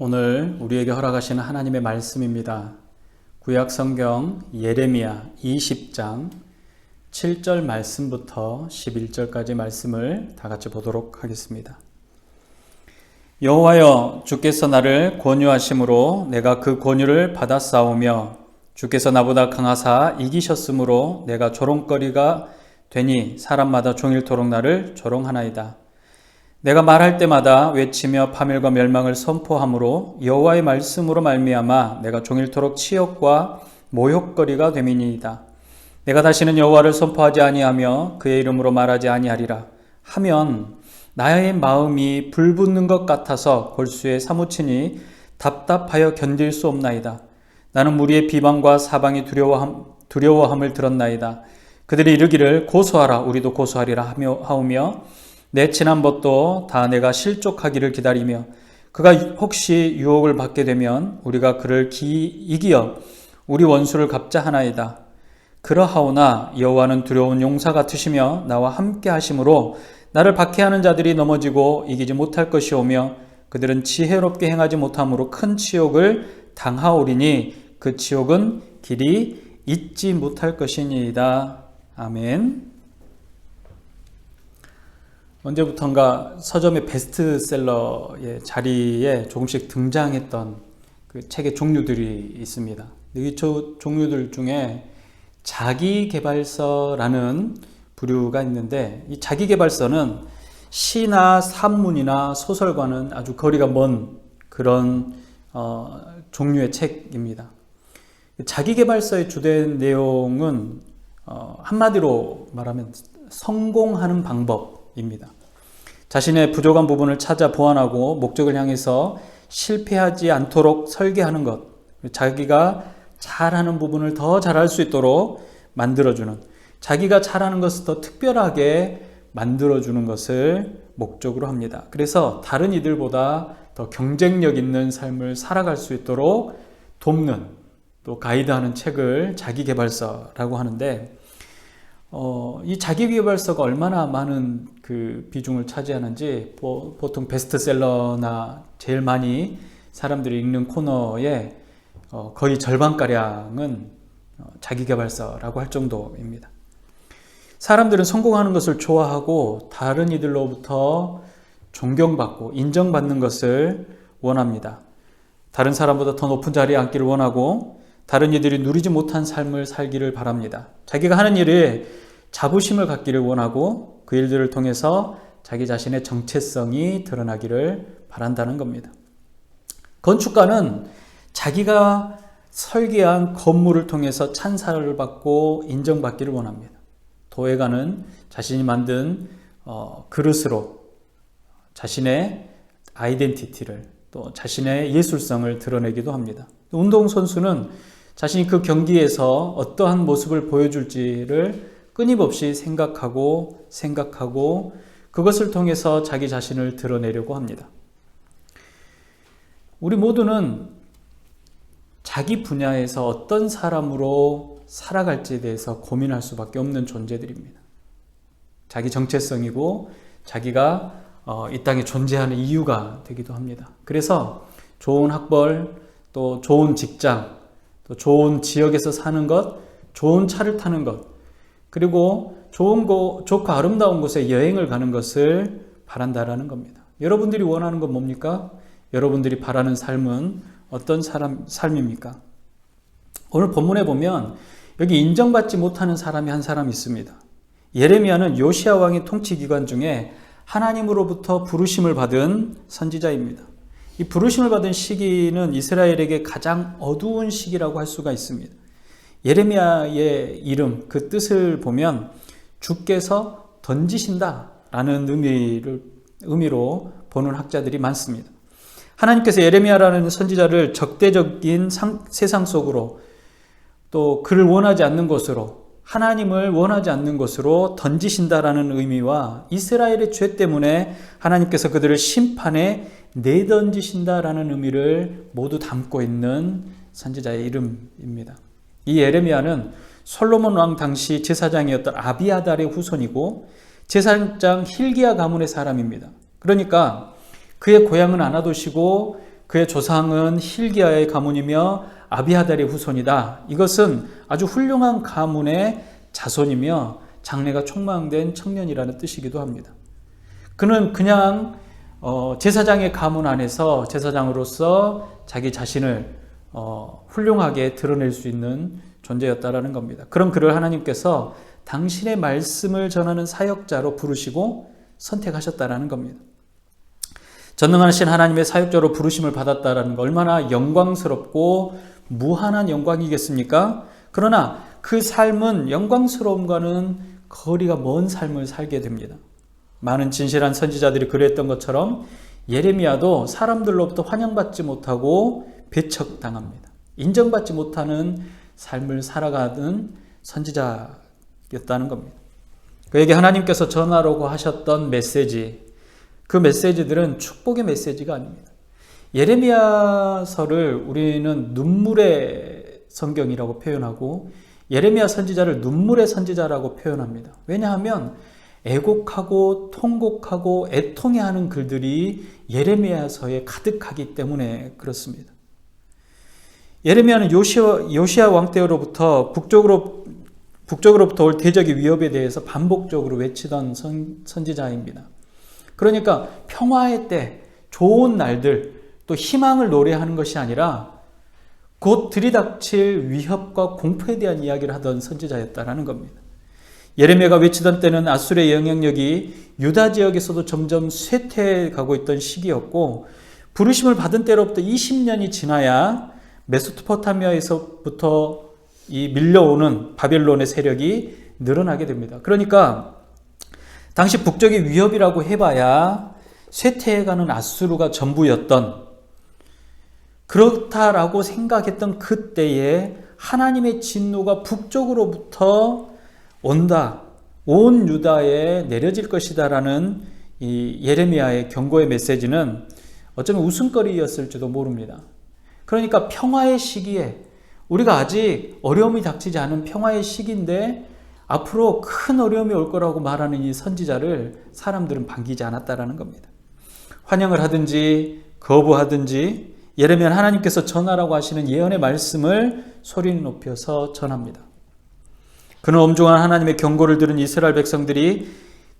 오늘 우리에게 허락하시는 하나님의 말씀입니다. 구약 성경 예레미야 20장 7절 말씀부터 11절까지 말씀을 다 같이 보도록 하겠습니다. 여호와여, 주께서 나를 권유하심으로 내가 그 권유를 받았사오며 주께서 나보다 강하사 이기셨으므로 내가 조롱거리가 되니 사람마다 종일토록 나를 조롱하나이다. 내가 말할 때마다 외치며 파멸과 멸망을 선포함으로 여호와의 말씀으로 말미암아 내가 종일토록 치욕과 모욕거리가 됨이니이다. 내가 다시는 여호와를 선포하지 아니하며 그의 이름으로 말하지 아니하리라 하면 나의 마음이 불붙는 것 같아서 골수에 사무치니 답답하여 견딜 수 없나이다. 나는 무리의 비방과 사방이 두려워함을 들었나이다. 그들이 이르기를 고소하라, 우리도 고소하리라 하오며 내 친한 벗도 다 내가 실족하기를 기다리며 그가 혹시 유혹을 받게 되면 우리가 그를 이기어 우리 원수를 갚자 하나이다. 그러하오나 여호와는 두려운 용사 같으시며 나와 함께 하심으로 나를 박해하는 자들이 넘어지고 이기지 못할 것이오며 그들은 지혜롭게 행하지 못함으로 큰 치욕을 당하오리니 그 치욕은 길이 잊지 못할 것이니이다. 아멘. 언제부턴가 서점의 베스트셀러의 자리에 조금씩 등장했던 그 책의 종류들이 있습니다. 이 종류들 중에 자기계발서라는 부류가 있는데, 이 자기계발서는 시나 산문이나 소설과는 아주 거리가 먼 그런 종류의 책입니다. 자기계발서의 주된 내용은 한마디로 말하면 성공하는 방법입니다. 자신의 부족한 부분을 찾아 보완하고 목적을 향해서 실패하지 않도록 설계하는 것, 자기가 잘하는 부분을 더 잘할 수 있도록 만들어주는, 자기가 잘하는 것을 더 특별하게 만들어주는 것을 목적으로 합니다. 그래서 다른 이들보다 더 경쟁력 있는 삶을 살아갈 수 있도록 돕는, 또 가이드하는 책을 자기계발서라고 하는데, 이 자기계발서가 얼마나 많은 그 비중을 차지하는지 보통 베스트셀러나 제일 많이 사람들이 읽는 코너에 거의 절반가량은 자기계발서라고 할 정도입니다. 사람들은 성공하는 것을 좋아하고 다른 이들로부터 존경받고 인정받는 것을 원합니다. 다른 사람보다 더 높은 자리에 앉기를 원하고 다른 이들이 누리지 못한 삶을 살기를 바랍니다. 자기가 하는 일에 자부심을 갖기를 원하고 그 일들을 통해서 자기 자신의 정체성이 드러나기를 바란다는 겁니다. 건축가는 자기가 설계한 건물을 통해서 찬사를 받고 인정받기를 원합니다. 도예가는 자신이 만든 그릇으로 자신의 아이덴티티를, 또 자신의 예술성을 드러내기도 합니다. 운동선수는 자신이 그 경기에서 어떠한 모습을 보여줄지를 끊임없이 생각하고 그것을 통해서 자기 자신을 드러내려고 합니다. 우리 모두는 자기 분야에서 어떤 사람으로 살아갈지에 대해서 고민할 수밖에 없는 존재들입니다. 자기 정체성이고 자기가 이 땅에 존재하는 이유가 되기도 합니다. 그래서 좋은 학벌, 또 좋은 직장, 또 좋은 지역에서 사는 것, 좋은 차를 타는 것, 그리고 좋고 아름다운 곳에 여행을 가는 것을 바란다라는 겁니다. 여러분들이 원하는 건 뭡니까? 여러분들이 바라는 삶은 어떤 삶입니까? 오늘 본문에 보면 여기 인정받지 못하는 사람이 한 사람 있습니다. 예레미야는 요시야 왕의 통치 기간 중에 하나님으로부터 부르심을 받은 선지자입니다. 이 부르심을 받은 시기는 이스라엘에게 가장 어두운 시기라고 할 수가 있습니다. 예레미야의 이름, 그 뜻을 보면 주께서 던지신다라는 의미로 보는 학자들이 많습니다. 하나님께서 예레미야라는 선지자를 적대적인 세상 속으로, 또 그를 원하지 않는 곳으로, 하나님을 원하지 않는 곳으로 던지신다라는 의미와 이스라엘의 죄 때문에 하나님께서 그들을 심판에 내던지신다라는 의미를 모두 담고 있는 선지자의 이름입니다. 이 예레미야는 솔로몬 왕 당시 제사장이었던 아비아달의 후손이고 제사장 힐기야 가문의 사람입니다. 그러니까 그의 고향은 아나도시고 그의 조상은 hil기야의 가문이며 아비하달의 후손이다. 이것은 아주 훌륭한 가문의 자손이며 장래가 촉망된 청년이라는 뜻이기도 합니다. 그는 그냥 제사장의 가문 안에서 제사장으로서 자기 자신을 훌륭하게 드러낼 수 있는 존재였다라는 겁니다. 그런 그를 하나님께서 당신의 말씀을 전하는 사역자로 부르시고 선택하셨다라는 겁니다. 전능하신 하나님의 사역자로 부르심을 받았다라는 거 얼마나 영광스럽고 무한한 영광이겠습니까? 그러나 그 삶은 영광스러움과는 거리가 먼 삶을 살게 됩니다. 많은 진실한 선지자들이 그랬던 것처럼 예레미야도 사람들로부터 환영받지 못하고 배척당합니다. 인정받지 못하는 삶을 살아가는 선지자였다는 겁니다. 그에게 하나님께서 전하라고 하셨던 메시지, 그 메시지들은 축복의 메시지가 아닙니다. 예레미야서를 우리는 눈물의 성경이라고 표현하고 예레미야 선지자를 눈물의 선지자라고 표현합니다. 왜냐하면 애곡하고 통곡하고 애통해하는 글들이 예레미야서에 가득하기 때문에 그렇습니다. 예레미야는 요시야 왕 때로부터 북쪽으로부터 올 대적의 위협에 대해서 반복적으로 외치던 선지자입니다. 그러니까 평화의 때, 좋은 날들, 또 희망을 노래하는 것이 아니라 곧 들이닥칠 위협과 공포에 대한 이야기를 하던 선지자였다라는 겁니다. 예레미야가 외치던 때는 아수르의 영향력이 유다 지역에서도 점점 쇠퇴해가고 있던 시기였고 부르심을 받은 때로부터 20년이 지나야 메소포타미아에서부터 이 밀려오는 바벨론의 세력이 늘어나게 됩니다. 그러니까 당시 북쪽의 위협이라고 해봐야 쇠퇴해가는 아수르가 전부였던, 그렇다라고 생각했던 그때에 하나님의 진노가 북쪽으로부터 온다, 온 유다에 내려질 것이다라는 이 예레미야의 경고의 메시지는 어쩌면 웃음거리였을지도 모릅니다. 그러니까 평화의 시기에, 우리가 아직 어려움이 닥치지 않은 평화의 시기인데 앞으로 큰 어려움이 올 거라고 말하는 이 선지자를 사람들은 반기지 않았다라는 겁니다. 환영을 하든지 거부하든지 예레미야는 하나님께서 전하라고 하시는 예언의 말씀을 소리 높여서 전합니다. 그는 엄중한 하나님의 경고를 들은 이스라엘 백성들이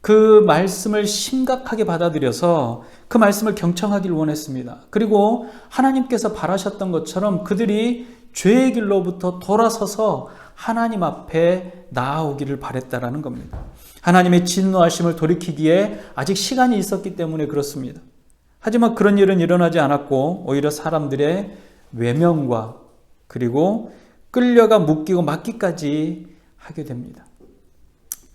그 말씀을 심각하게 받아들여서 그 말씀을 경청하기를 원했습니다. 그리고 하나님께서 바라셨던 것처럼 그들이 죄의 길로부터 돌아서서 하나님 앞에 나아오기를 바랬다라는 겁니다. 하나님의 진노하심을 돌이키기에 아직 시간이 있었기 때문에 그렇습니다. 하지만 그런 일은 일어나지 않았고 오히려 사람들의 외면과 그리고 끌려가 묶이고 맞기까지 하게 됩니다.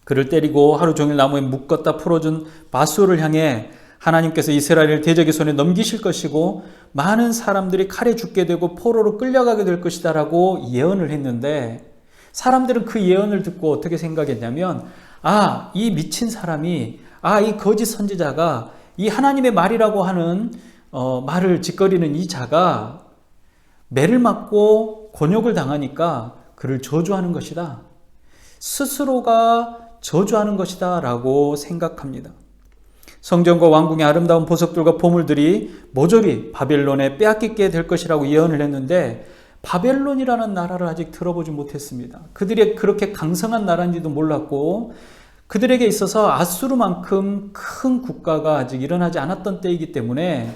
그를 때리고 하루 종일 나무에 묶었다 풀어준 바수를 향해 하나님께서 이스라엘을 대적의 손에 넘기실 것이고 많은 사람들이 칼에 죽게 되고 포로로 끌려가게 될 것이다 라고 예언을 했는데 사람들은 그 예언을 듣고 어떻게 생각했냐면 이 미친 사람이, 이 거짓 선지자가 이 하나님의 말이라고 하는 말을 짓거리는 이 자가 매를 맞고 곤욕을 당하니까 그를 저주하는 것이다. 스스로가 저주하는 것이다 라고 생각합니다. 성전과 왕궁의 아름다운 보석들과 보물들이 모조리 바벨론에 빼앗기게 될 것이라고 예언을 했는데 바벨론이라는 나라를 아직 들어보지 못했습니다. 그들이 그렇게 강성한 나라인지도 몰랐고 그들에게 있어서 아수르만큼 큰 국가가 아직 일어나지 않았던 때이기 때문에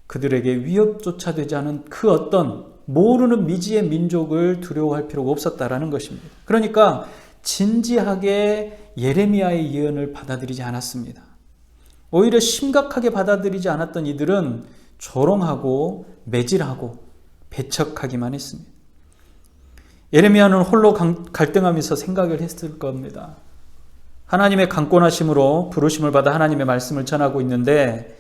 그들에게 위협조차 되지 않은 그 어떤 모르는 미지의 민족을 두려워할 필요가 없었다라는 것입니다. 그러니까 진지하게 예레미야의 예언을 받아들이지 않았습니다. 오히려 심각하게 받아들이지 않았던 이들은 조롱하고 매질하고 배척하기만 했습니다. 예레미야는 홀로 갈등하면서 생각을 했을 겁니다. 하나님의 강권하심으로 부르심을 받아 하나님의 말씀을 전하고 있는데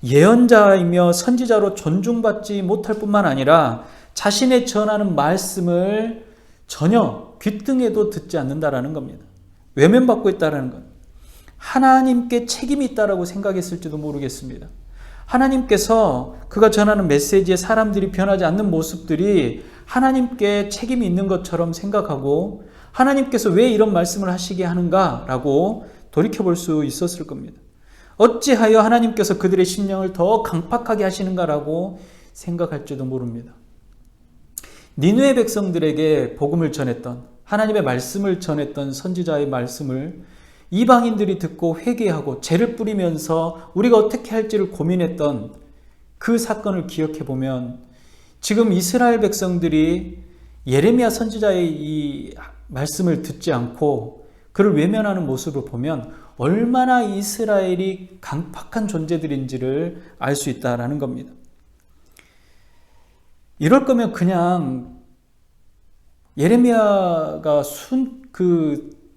예언자이며 선지자로 존중받지 못할 뿐만 아니라 자신의 전하는 말씀을 전혀 귓등에도 듣지 않는다라는 겁니다. 외면받고 있다라는 것. 하나님께 책임이 있다라고 생각했을지도 모르겠습니다. 하나님께서 그가 전하는 메시지에 사람들이 변하지 않는 모습들이 하나님께 책임이 있는 것처럼 생각하고 하나님께서 왜 이런 말씀을 하시게 하는가라고 돌이켜볼 수 있었을 겁니다. 어찌하여 하나님께서 그들의 심령을 더 강팍하게 하시는가라고 생각할지도 모릅니다. 니느웨 백성들에게 복음을 전했던, 하나님의 말씀을 전했던 선지자의 말씀을 이방인들이 듣고 회개하고 죄를 뿌리면서 우리가 어떻게 할지를 고민했던 그 사건을 기억해 보면, 지금 이스라엘 백성들이 예레미야 선지자의 이 말씀을 듣지 않고 그를 외면하는 모습을 보면 얼마나 이스라엘이 강팍한 존재들인지를 알 수 있다라는 겁니다. 이럴 거면 그냥 예레미야가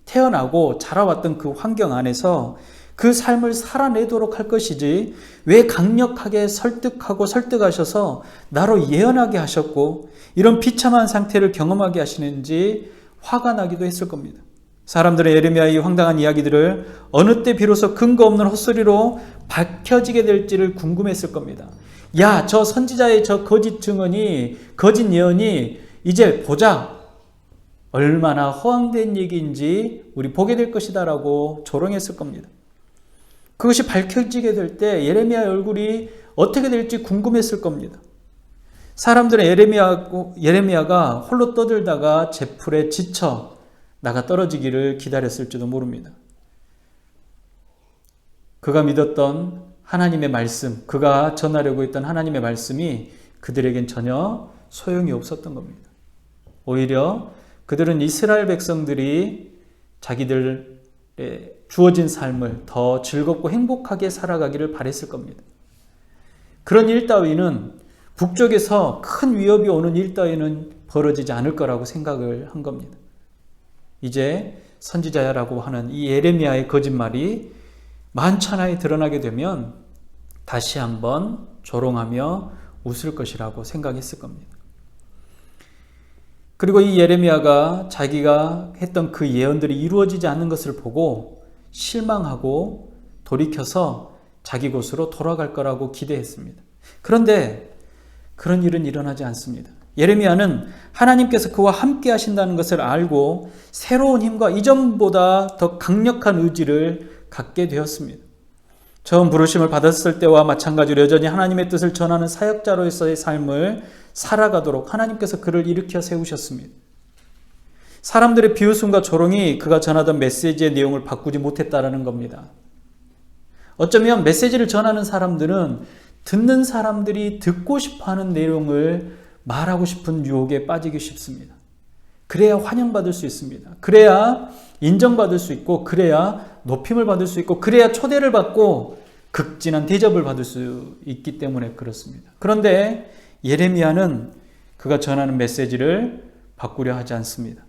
태어나고 자라왔던 그 환경 안에서 그 삶을 살아내도록 할 것이지, 왜 강력하게 설득하셔서 나로 예언하게 하셨고 이런 비참한 상태를 경험하게 하시는지 화가 나기도 했을 겁니다. 사람들은 예레미야의 황당한 이야기들을 어느 때 비로소 근거 없는 헛소리로 밝혀지게 될지를 궁금했을 겁니다. 야, 저 선지자의 저 거짓 증언이, 거짓 예언이 이제 보자, 얼마나 허황된 얘기인지 우리 보게 될 것이다 라고 조롱했을 겁니다. 그것이 밝혀지게 될 때 예레미야의 얼굴이 어떻게 될지 궁금했을 겁니다. 사람들은 예레미야가 홀로 떠들다가 제풀에 지쳐 나가 떨어지기를 기다렸을지도 모릅니다. 그가 믿었던 하나님의 말씀, 그가 전하려고 했던 하나님의 말씀이 그들에겐 전혀 소용이 없었던 겁니다. 오히려 그들은 이스라엘 백성들이 자기들의 주어진 삶을 더 즐겁고 행복하게 살아가기를 바랬을 겁니다. 그런 일 따위는, 북쪽에서 큰 위협이 오는 일 따위는 벌어지지 않을 거라고 생각을 한 겁니다. 이제 선지자라고 하는 이 예레미야의 거짓말이 만천하에 드러나게 되면 다시 한번 조롱하며 웃을 것이라고 생각했을 겁니다. 그리고 이 예레미야가 자기가 했던 그 예언들이 이루어지지 않는 것을 보고 실망하고 돌이켜서 자기 곳으로 돌아갈 거라고 기대했습니다. 그런데 그런 일은 일어나지 않습니다. 예레미야는 하나님께서 그와 함께 하신다는 것을 알고 새로운 힘과 이전보다 더 강력한 의지를 갖게 되었습니다. 처음 부르심을 받았을 때와 마찬가지로 여전히 하나님의 뜻을 전하는 사역자로서의 삶을 살아가도록 하나님께서 그를 일으켜 세우셨습니다. 사람들의 비웃음과 조롱이 그가 전하던 메시지의 내용을 바꾸지 못했다라는 겁니다. 어쩌면 메시지를 전하는 사람들은 듣는 사람들이 듣고 싶어하는 내용을 말하고 싶은 유혹에 빠지기 쉽습니다. 그래야 환영받을 수 있습니다. 그래야 인정받을 수 있고, 그래야 높임을 받을 수 있고, 그래야 초대를 받고 극진한 대접을 받을 수 있기 때문에 그렇습니다. 그런데 예레미야는 그가 전하는 메시지를 바꾸려 하지 않습니다.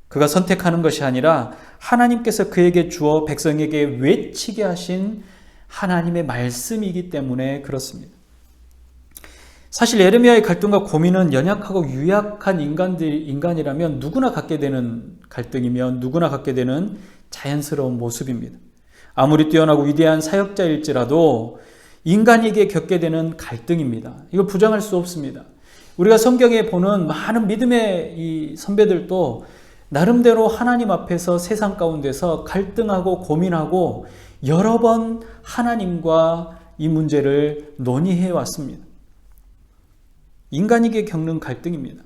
그가 선택하는 것이 아니라 하나님께서 그에게 주어 백성에게 외치게 하신 하나님의 말씀이기 때문에 그렇습니다. 사실 예레미야의 갈등과 고민은 연약하고 유약한 인간이라면 누구나 갖게 되는 갈등이며 누구나 갖게 되는 자연스러운 모습입니다. 아무리 뛰어나고 위대한 사역자일지라도 인간에게 겪게 되는 갈등입니다. 이걸 부정할 수 없습니다. 우리가 성경에 보는 많은 믿음의 이 선배들도 나름대로 하나님 앞에서 세상 가운데서 갈등하고 고민하고 여러 번 하나님과 이 문제를 논의해 왔습니다. 인간에게 겪는 갈등입니다.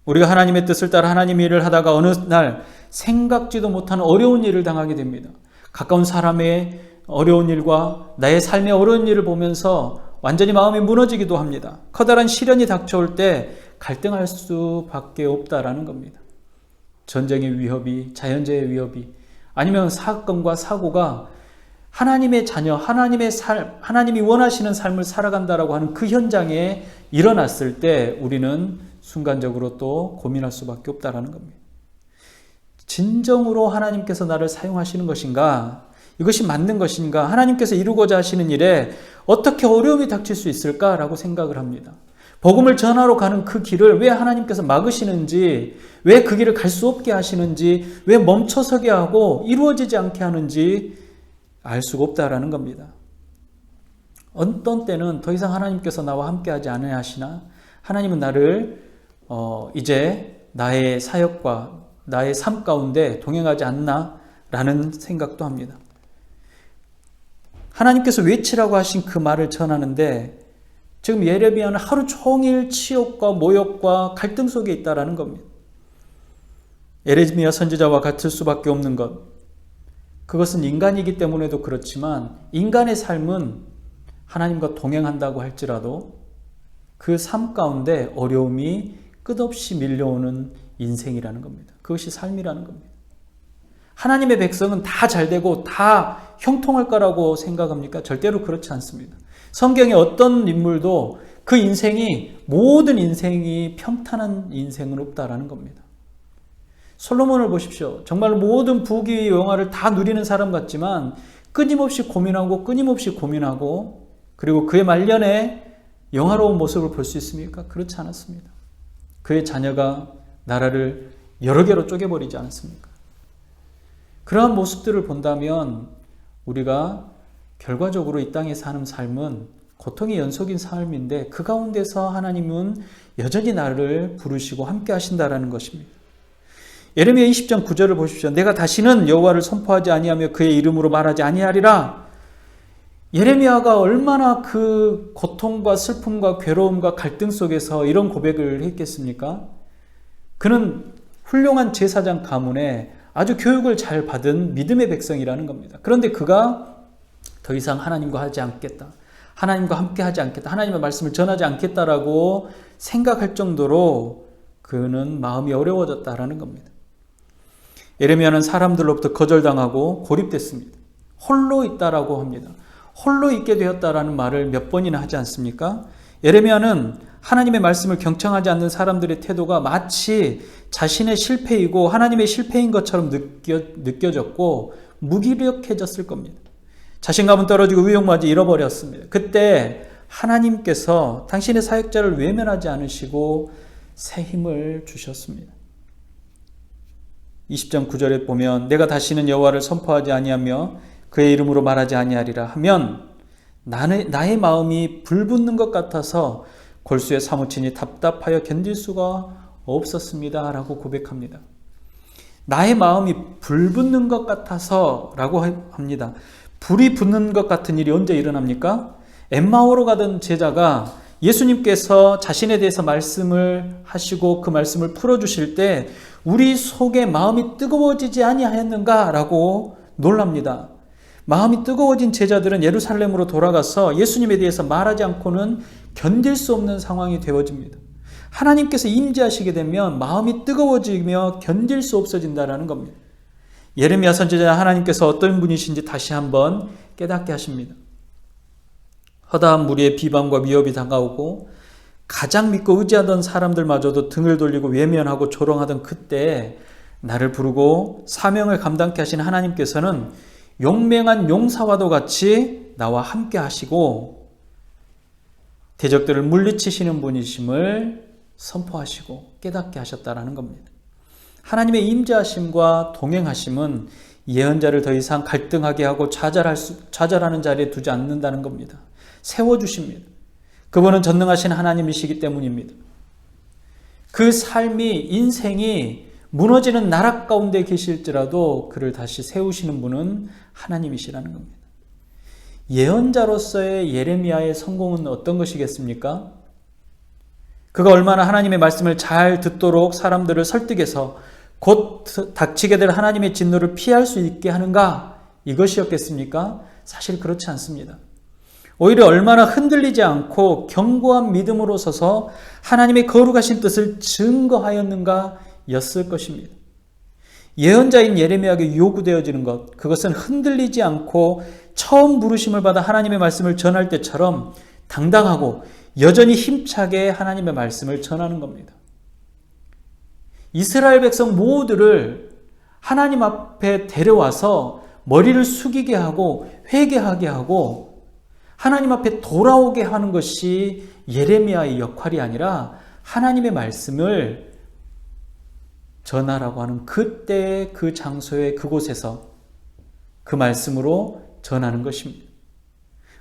우리가 하나님의 뜻을 따라 하나님의 일을 하다가 어느 날 생각지도 못한 어려운 일을 당하게 됩니다. 가까운 사람의 어려운 일과 나의 삶의 어려운 일을 보면서 완전히 마음이 무너지기도 합니다. 커다란 시련이 닥쳐올 때 갈등할 수밖에 없다라는 겁니다. 전쟁의 위협이, 자연재해의 위협이, 아니면 사건과 사고가 하나님의 자녀, 하나님이 원하시는 삶을 살아간다라고 하는 그 현장에 일어났을 때 우리는 순간적으로 또 고민할 수밖에 없다라는 겁니다. 진정으로 하나님께서 나를 사용하시는 것인가? 이것이 맞는 것인가? 하나님께서 이루고자 하시는 일에 어떻게 어려움이 닥칠 수 있을까라고 생각을 합니다. 복음을 전하러 가는 그 길을 왜 하나님께서 막으시는지, 왜 그 길을 갈 수 없게 하시는지, 왜 멈춰서게 하고 이루어지지 않게 하는지 알 수가 없다라는 겁니다. 어떤 때는 더 이상 하나님께서 나와 함께하지 않아야 하시나? 하나님은 나를 이제 나의 사역과 나의 삶 가운데 동행하지 않나? 라는 생각도 합니다. 하나님께서 외치라고 하신 그 말을 전하는데 지금 예레미야는 하루 종일 치욕과 모욕과 갈등 속에 있다라는 겁니다. 예레미야 선지자와 같을 수밖에 없는 것, 그것은 인간이기 때문에도 그렇지만 인간의 삶은 하나님과 동행한다고 할지라도 그 삶 가운데 어려움이 끝없이 밀려오는 인생이라는 겁니다. 그것이 삶이라는 겁니다. 하나님의 백성은 다 잘되고 다 형통할 거라고 생각합니까? 절대로 그렇지 않습니다. 성경의 어떤 인물도 그 인생이, 모든 인생이 평탄한 인생은 없다라는 겁니다. 솔로몬을 보십시오. 정말 모든 부귀 영화를 다 누리는 사람 같지만 끊임없이 고민하고 그리고 그의 말년에 영화로운 모습을 볼 수 있습니까? 그렇지 않았습니다. 그의 자녀가 나라를 여러 개로 쪼개버리지 않았습니까? 그러한 모습들을 본다면 우리가 결과적으로 이 땅에 사는 삶은 고통의 연속인 삶인데 그 가운데서 하나님은 여전히 나를 부르시고 함께 하신다라는 것입니다. 예레미야 20장 9절을 보십시오. 내가 다시는 여호와를 선포하지 아니하며 그의 이름으로 말하지 아니하리라. 예레미야가 얼마나 그 고통과 슬픔과 괴로움과 갈등 속에서 이런 고백을 했겠습니까? 그는 훌륭한 제사장 가문에 아주 교육을 잘 받은 믿음의 백성이라는 겁니다. 그런데 그가 더 이상 하나님과 하지 않겠다, 하나님과 함께 하지 않겠다, 하나님의 말씀을 전하지 않겠다라고 생각할 정도로 그는 마음이 어려워졌다라는 겁니다. 예레미야는 사람들로부터 거절당하고 고립됐습니다. 홀로 있다라고 합니다. 홀로 있게 되었다라는 말을 몇 번이나 하지 않습니까? 예레미야는 하나님의 말씀을 경청하지 않는 사람들의 태도가 마치 자신의 실패이고 하나님의 실패인 것처럼 느껴졌고 무기력해졌을 겁니다. 자신감은 떨어지고 의욕마저 잃어버렸습니다. 그때 하나님께서 당신의 사역자를 외면하지 않으시고 새 힘을 주셨습니다. 20장 9절에 보면 내가 다시는 여호와를 선포하지 아니하며 그의 이름으로 말하지 아니하리라 하면 나의 마음이 불붙는 것 같아서 골수에 사무치니 답답하여 견딜 수가 없었습니다 라고 고백합니다. 나의 마음이 불붙는 것 같아서 라고 합니다. 불이 붙는 것 같은 일이 언제 일어납니까? 엠마오로 가던 제자가 예수님께서 자신에 대해서 말씀을 하시고 그 말씀을 풀어주실 때 우리 속에 마음이 뜨거워지지 아니하였는가 라고 놀랍니다. 마음이 뜨거워진 제자들은 예루살렘으로 돌아가서 예수님에 대해서 말하지 않고는 견딜 수 없는 상황이 되어집니다. 하나님께서 임재하시게 되면 마음이 뜨거워지며 견딜 수 없어진다는 겁니다. 예레미야 선지자 하나님께서 어떤 분이신지 다시 한번 깨닫게 하십니다. 허다한 무리의 비방과 위협이 다가오고 가장 믿고 의지하던 사람들마저도 등을 돌리고 외면하고 조롱하던 그때 나를 부르고 사명을 감당케 하신 하나님께서는 용맹한 용사와도 같이 나와 함께 하시고 대적들을 물리치시는 분이심을 선포하시고 깨닫게 하셨다라는 겁니다. 하나님의 임재하심과 동행하심은 예언자를 더 이상 갈등하게 하고 좌절하는 자리에 두지 않는다는 겁니다. 세워주십니다. 그분은 전능하신 하나님이시기 때문입니다. 그 삶이, 인생이 무너지는 나락 가운데 계실지라도 그를 다시 세우시는 분은 하나님이시라는 겁니다. 예언자로서의 예레미야의 성공은 어떤 것이겠습니까? 그가 얼마나 하나님의 말씀을 잘 듣도록 사람들을 설득해서 곧 닥치게 될 하나님의 진노를 피할 수 있게 하는가? 이것이었겠습니까? 사실 그렇지 않습니다. 오히려 얼마나 흔들리지 않고 견고한 믿음으로 서서 하나님의 거룩하신 뜻을 증거하였는가 였을 것입니다. 예언자인 예레미야에게 요구되어지는 것, 그것은 흔들리지 않고 처음 부르심을 받아 하나님의 말씀을 전할 때처럼 당당하고 여전히 힘차게 하나님의 말씀을 전하는 겁니다. 이스라엘 백성 모두를 하나님 앞에 데려와서 머리를 숙이게 하고 회개하게 하고 하나님 앞에 돌아오게 하는 것이 예레미야의 역할이 아니라 하나님의 말씀을 전하라고 하는 그때 그 장소에 그곳에서 그 말씀으로 전하는 것입니다.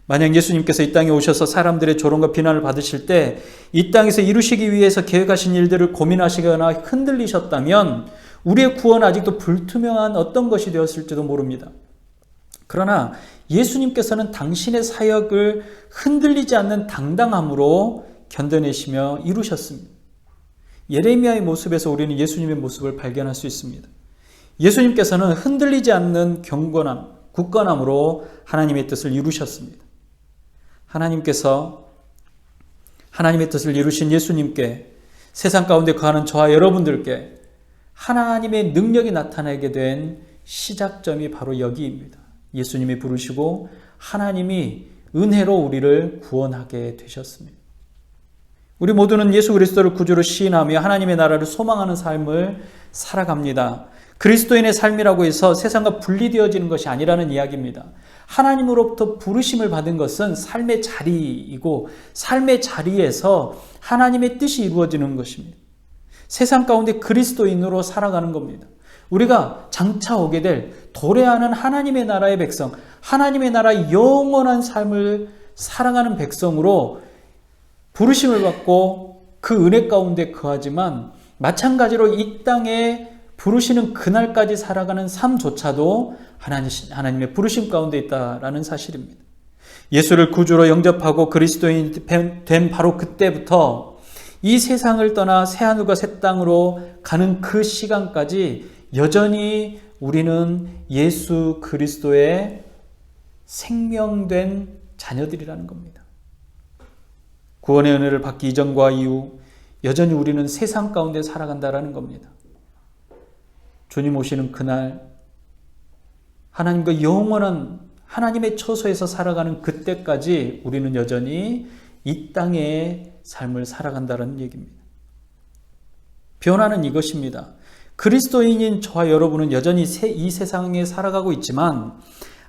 만약 예수님께서 이 땅에 오셔서 사람들의 조롱과 비난을 받으실 때 이 땅에서 이루시기 위해서 계획하신 일들을 고민하시거나 흔들리셨다면 우리의 구원은 아직도 불투명한 어떤 것이 되었을지도 모릅니다. 그러나 예수님께서는 당신의 사역을 흔들리지 않는 당당함으로 견뎌내시며 이루셨습니다. 예레미야의 모습에서 우리는 예수님의 모습을 발견할 수 있습니다. 예수님께서는 흔들리지 않는 경건함, 굳건함으로 하나님의 뜻을 이루셨습니다. 하나님께서 하나님의 뜻을 이루신 예수님께 세상 가운데 거하는 저와 여러분들께 하나님의 능력이 나타나게 된 시작점이 바로 여기입니다. 예수님이 부르시고 하나님이 은혜로 우리를 구원하게 되셨습니다. 우리 모두는 예수 그리스도를 구주로 시인하며 하나님의 나라를 소망하는 삶을 살아갑니다. 그리스도인의 삶이라고 해서 세상과 분리되어지는 것이 아니라는 이야기입니다. 하나님으로부터 부르심을 받은 것은 삶의 자리이고 삶의 자리에서 하나님의 뜻이 이루어지는 것입니다. 세상 가운데 그리스도인으로 살아가는 겁니다. 우리가 장차 오게 될 도래하는 하나님의 나라의 백성, 하나님의 나라의 영원한 삶을 살아가는 백성으로 부르심을 받고 그 은혜 가운데 거하지만 마찬가지로 이 땅에 부르시는 그날까지 살아가는 삶조차도 하나님의 부르심 가운데 있다라는 사실입니다. 예수를 구주로 영접하고 그리스도인 된 바로 그때부터 이 세상을 떠나 새하늘과 새 땅으로 가는 그 시간까지 여전히 우리는 예수 그리스도의 생명된 자녀들이라는 겁니다. 구원의 은혜를 받기 이전과 이후 여전히 우리는 세상 가운데 살아간다라는 겁니다. 주님 오시는 그날 하나님과 영원한 하나님의 처소에서 살아가는 그때까지 우리는 여전히 이 땅의 삶을 살아간다는 얘기입니다. 변화는 이것입니다. 그리스도인인 저와 여러분은 여전히 이 세상에 살아가고 있지만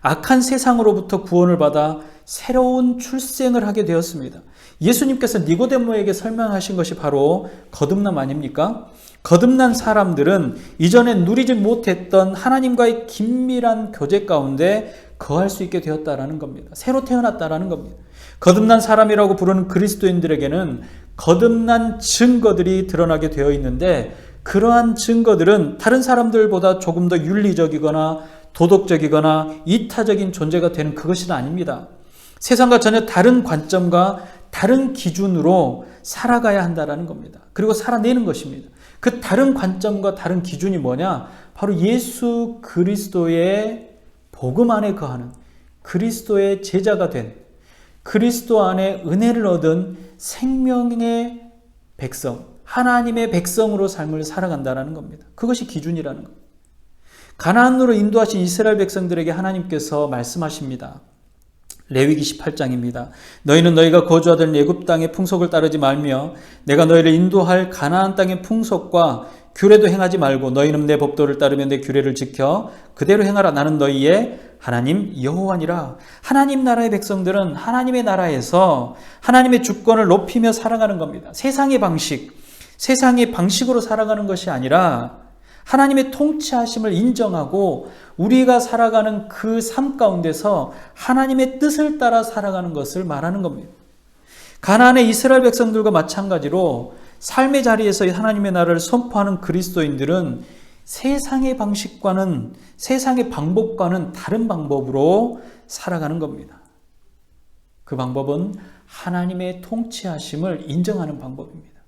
악한 세상으로부터 구원을 받아 새로운 출생을 하게 되었습니다. 예수님께서 니고데모에게 설명하신 것이 바로 거듭남 아닙니까? 거듭난 사람들은 이전에 누리지 못했던 하나님과의 긴밀한 교제 가운데 거할 수 있게 되었다라는 겁니다. 새로 태어났다라는 겁니다. 거듭난 사람이라고 부르는 그리스도인들에게는 거듭난 증거들이 드러나게 되어 있는데 그러한 증거들은 다른 사람들보다 조금 더 윤리적이거나 도덕적이거나 이타적인 존재가 되는 그것은 아닙니다. 세상과 전혀 다른 관점과 다른 기준으로 살아가야 한다는 겁니다. 그리고 살아내는 것입니다. 그 다른 관점과 다른 기준이 뭐냐? 바로 예수 그리스도의 복음 안에 거하는 그리스도의 제자가 된 그리스도 안에 은혜를 얻은 생명의 백성, 하나님의 백성으로 삶을 살아간다는 겁니다. 그것이 기준이라는 겁니다. 가나안으로 인도하신 이스라엘 백성들에게 하나님께서 말씀하십니다. 레위기 18장입니다. 너희는 너희가 거주하던 애굽 땅의 풍속을 따르지 말며 내가 너희를 인도할 가나안 땅의 풍속과 규례도 행하지 말고 너희는 내 법도를 따르며 내 규례를 지켜 그대로 행하라. 나는 너희의 하나님 여호와니라. 하나님 나라의 백성들은 하나님의 나라에서 하나님의 주권을 높이며 살아가는 겁니다. 세상의 방식, 세상의 방식으로 살아가는 것이 아니라 하나님의 통치하심을 인정하고 우리가 살아가는 그 삶 가운데서 하나님의 뜻을 따라 살아가는 것을 말하는 겁니다. 가나안의 이스라엘 백성들과 마찬가지로 삶의 자리에서 하나님의 나라를 선포하는 그리스도인들은 세상의 방식과는 세상의 방법과는 다른 방법으로 살아가는 겁니다. 그 방법은 하나님의 통치하심을 인정하는 방법입니다.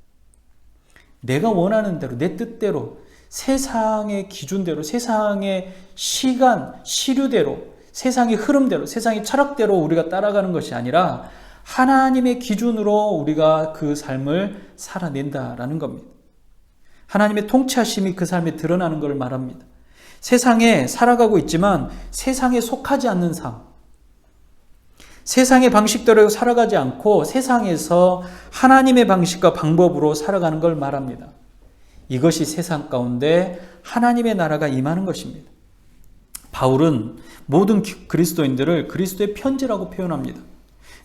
내가 원하는 대로 내 뜻대로 세상의 기준대로 세상의 시간, 시류대로 세상의 흐름대로 세상의 철학대로 우리가 따라가는 것이 아니라 하나님의 기준으로 우리가 그 삶을 살아낸다라는 겁니다. 하나님의 통치하심이 그 삶에 드러나는 것을 말합니다. 세상에 살아가고 있지만 세상에 속하지 않는 삶, 세상의 방식대로 살아가지 않고 세상에서 하나님의 방식과 방법으로 살아가는 걸 말합니다. 이것이 세상 가운데 하나님의 나라가 임하는 것입니다. 바울은 모든 그리스도인들을 그리스도의 편지라고 표현합니다.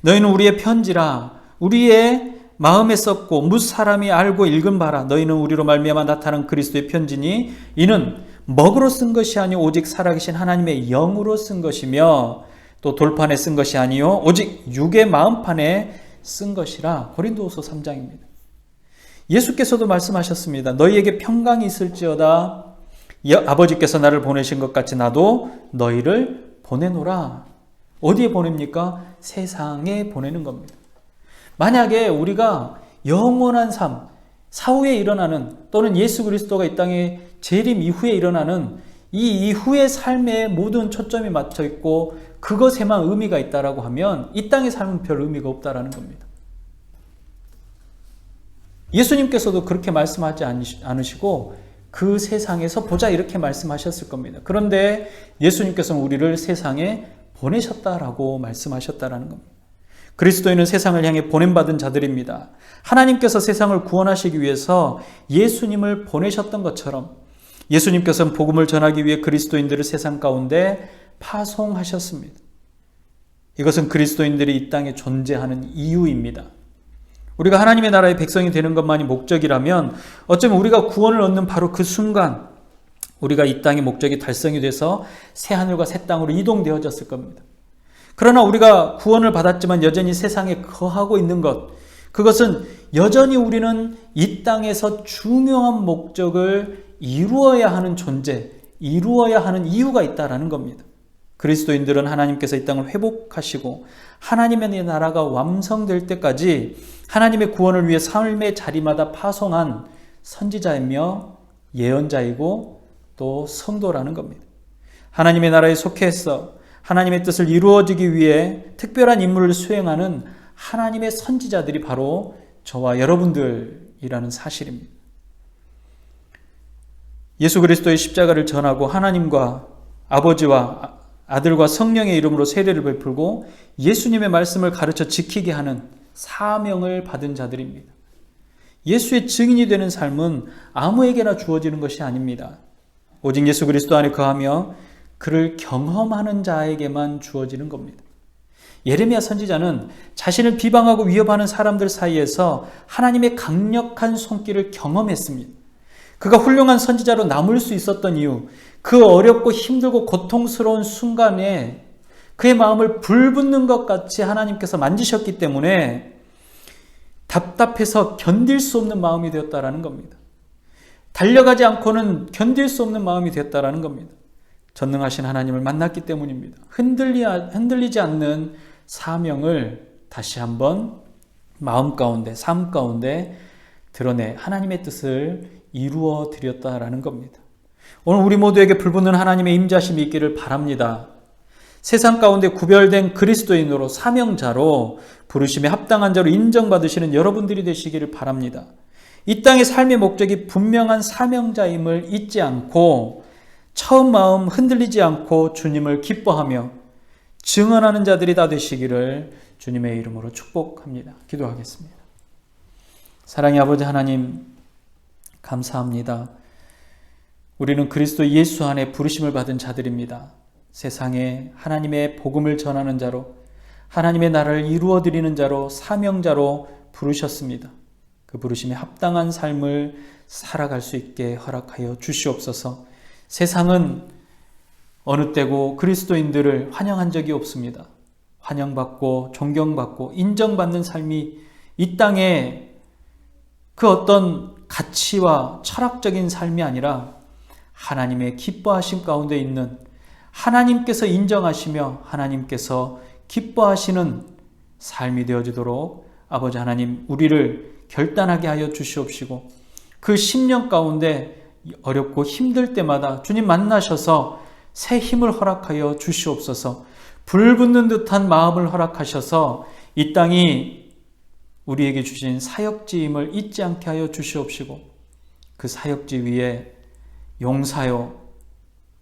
너희는 우리의 편지라 우리의 마음에 썼고 뭇 사람이 알고 읽은 바라. 너희는 우리로 말미암아 나타난 그리스도의 편지니 이는 먹으로 쓴 것이 아니오 오직 살아계신 하나님의 영으로 쓴 것이며 또 돌판에 쓴 것이 아니오 오직 육의 마음판에 쓴 것이라. 고린도후서 3장입니다. 예수께서도 말씀하셨습니다. 너희에게 평강이 있을지어다. 아버지께서 나를 보내신 것 같이 나도 너희를 보내노라. 어디에 보냅니까? 세상에 보내는 겁니다. 만약에 우리가 영원한 삶, 사후에 일어나는 또는 예수 그리스도가 이 땅에 재림 이후에 일어나는 이 이후의 삶에 모든 초점이 맞춰 있고 그것에만 의미가 있다라고 하면 이 땅의 삶은 별 의미가 없다라는 겁니다. 예수님께서도 그렇게 말씀하지 않으시고 그 세상에서 보자 이렇게 말씀하셨을 겁니다. 그런데 예수님께서는 우리를 세상에 보내셨다라고 말씀하셨다라는 겁니다. 그리스도인은 세상을 향해 보냄받은 자들입니다. 하나님께서 세상을 구원하시기 위해서 예수님을 보내셨던 것처럼 예수님께서는 복음을 전하기 위해 그리스도인들을 세상 가운데 파송하셨습니다. 이것은 그리스도인들이 이 땅에 존재하는 이유입니다. 우리가 하나님의 나라의 백성이 되는 것만이 목적이라면 어쩌면 우리가 구원을 얻는 바로 그 순간 우리가 이 땅의 목적이 달성이 돼서 새 하늘과 새 땅으로 이동되어졌을 겁니다. 그러나 우리가 구원을 받았지만 여전히 세상에 거하고 있는 것, 그것은 여전히 우리는 이 땅에서 중요한 목적을 이루어야 하는 존재, 이루어야 하는 이유가 있다라는 겁니다. 그리스도인들은 하나님께서 이 땅을 회복하시고 하나님의 나라가 완성될 때까지 하나님의 구원을 위해 삶의 자리마다 파송한 선지자이며 예언자이고 또 성도라는 겁니다. 하나님의 나라에 속해서 하나님의 뜻을 이루어지기 위해 특별한 임무를 수행하는 하나님의 선지자들이 바로 저와 여러분들이라는 사실입니다. 예수 그리스도의 십자가를 전하고 하나님과 아버지와 아들과 성령의 이름으로 세례를 베풀고 예수님의 말씀을 가르쳐 지키게 하는 사명을 받은 자들입니다. 예수의 증인이 되는 삶은 아무에게나 주어지는 것이 아닙니다. 오직 예수 그리스도 안에 거하며 그를 경험하는 자에게만 주어지는 겁니다. 예레미야 선지자는 자신을 비방하고 위협하는 사람들 사이에서 하나님의 강력한 손길을 경험했습니다. 그가 훌륭한 선지자로 남을 수 있었던 이유, 그 어렵고 힘들고 고통스러운 순간에 그의 마음을 불붙는 것 같이 하나님께서 만지셨기 때문에 답답해서 견딜 수 없는 마음이 되었다라는 겁니다. 달려가지 않고는 견딜 수 없는 마음이 되었다라는 겁니다. 전능하신 하나님을 만났기 때문입니다. 흔들리지 않는 사명을 다시 한번 마음 가운데, 삶 가운데 드러내 하나님의 뜻을 이루어 드렸다라는 겁니다. 오늘 우리 모두에게 불붙는 하나님의 임자심이 있기를 바랍니다. 세상 가운데 구별된 그리스도인으로 사명자로 부르심에 합당한 자로 인정받으시는 여러분들이 되시기를 바랍니다. 이 땅의 삶의 목적이 분명한 사명자임을 잊지 않고 처음 마음 흔들리지 않고 주님을 기뻐하며 증언하는 자들이 다 되시기를 주님의 이름으로 축복합니다. 기도하겠습니다. 사랑의 아버지 하나님, 감사합니다. 우리는 그리스도 예수 안에 부르심을 받은 자들입니다. 세상에 하나님의 복음을 전하는 자로, 하나님의 나라를 이루어드리는 자로, 사명자로 부르셨습니다. 그 부르심에 합당한 삶을 살아갈 수 있게 허락하여 주시옵소서. 세상은 어느 때고 그리스도인들을 환영한 적이 없습니다. 환영받고 존경받고 인정받는 삶이 이 땅에 그 어떤 가치와 철학적인 삶이 아니라 하나님의 기뻐하심 가운데 있는, 하나님께서 인정하시며 하나님께서 기뻐하시는 삶이 되어지도록 아버지 하나님, 우리를 결단하게 하여 주시옵시고 그 10년 가운데 어렵고 힘들 때마다 주님 만나셔서 새 힘을 허락하여 주시옵소서. 불붙는 듯한 마음을 허락하셔서 이 땅이 우리에게 주신 사역지임을 잊지 않게 하여 주시옵시고 그 사역지 위에 용사요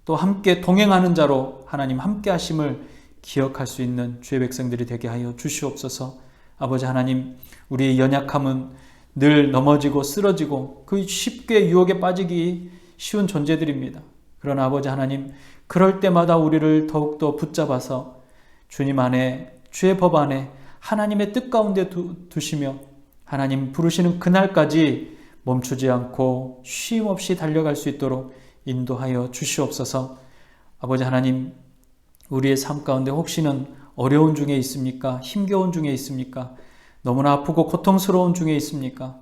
또 함께 동행하는 자로 하나님 함께 하심을 기억할 수 있는 주의 백성들이 되게 하여 주시옵소서. 아버지 하나님, 우리의 연약함은 늘 넘어지고 쓰러지고 그 쉽게 유혹에 빠지기 쉬운 존재들입니다. 그러나 아버지 하나님, 그럴 때마다 우리를 더욱더 붙잡아서 주님 안에, 주의 법 안에 하나님의 뜻 가운데 두시며 하나님 부르시는 그날까지 멈추지 않고 쉼 없이 달려갈 수 있도록 인도하여 주시옵소서. 아버지 하나님, 우리의 삶 가운데 혹시는 어려운 중에 있습니까? 힘겨운 중에 있습니까? 너무나 아프고 고통스러운 중에 있습니까?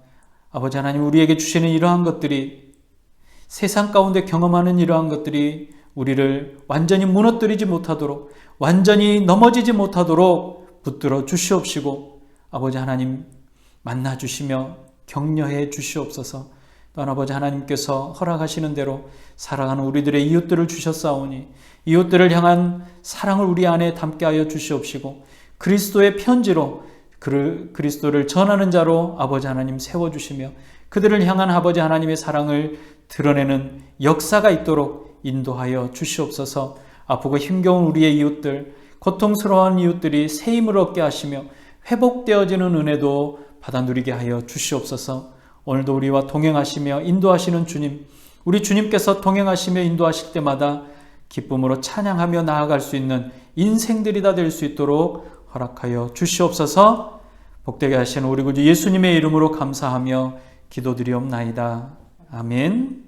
아버지 하나님, 우리에게 주시는 이러한 것들이, 세상 가운데 경험하는 이러한 것들이 우리를 완전히 무너뜨리지 못하도록, 완전히 넘어지지 못하도록 붙들어 주시옵시고, 아버지 하나님 만나 주시며 격려해 주시옵소서. 또한 아버지 하나님께서 허락하시는 대로 살아가는 우리들의 이웃들을 주셨사오니 이웃들을 향한 사랑을 우리 안에 담게 하여 주시옵시고, 그리스도의 편지로 그리스도를 전하는 자로 아버지 하나님 세워주시며 그들을 향한 아버지 하나님의 사랑을 드러내는 역사가 있도록 인도하여 주시옵소서. 아프고 힘겨운 우리의 이웃들, 고통스러운 이웃들이 새 힘을 얻게 하시며 회복되어지는 은혜도 받아 누리게 하여 주시옵소서. 오늘도 우리와 동행하시며 인도하시는 주님, 우리 주님께서 동행하시며 인도하실 때마다 기쁨으로 찬양하며 나아갈 수 있는 인생들이 다 될 수 있도록 허락하여 주시옵소서. 복되게 하시는 우리 구주 예수님의 이름으로 감사하며 기도드리옵나이다. 아멘.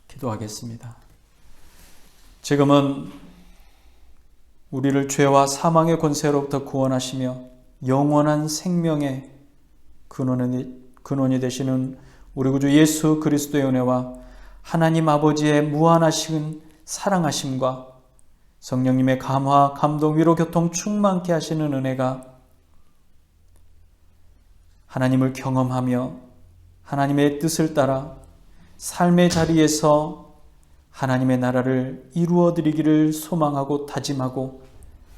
기도하겠습니다. 지금은 우리를 죄와 사망의 권세로부터 구원하시며 영원한 생명의 근원이 되시는 우리 구주 예수 그리스도의 은혜와 하나님 아버지의 무한하신 사랑하심과 성령님의 감화, 감동, 위로, 교통 충만케 하시는 은혜가 하나님을 경험하며 하나님의 뜻을 따라 삶의 자리에서 하나님의 나라를 이루어드리기를 소망하고 다짐하고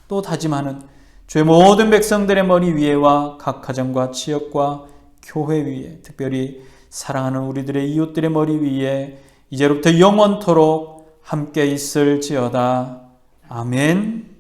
또 다짐하는 주의 모든 백성들의 머리 위에와 각 가정과 지역과 교회 위에, 특별히 사랑하는 우리들의 이웃들의 머리 위에 이제로부터 영원토록 함께 있을지어다. 아멘.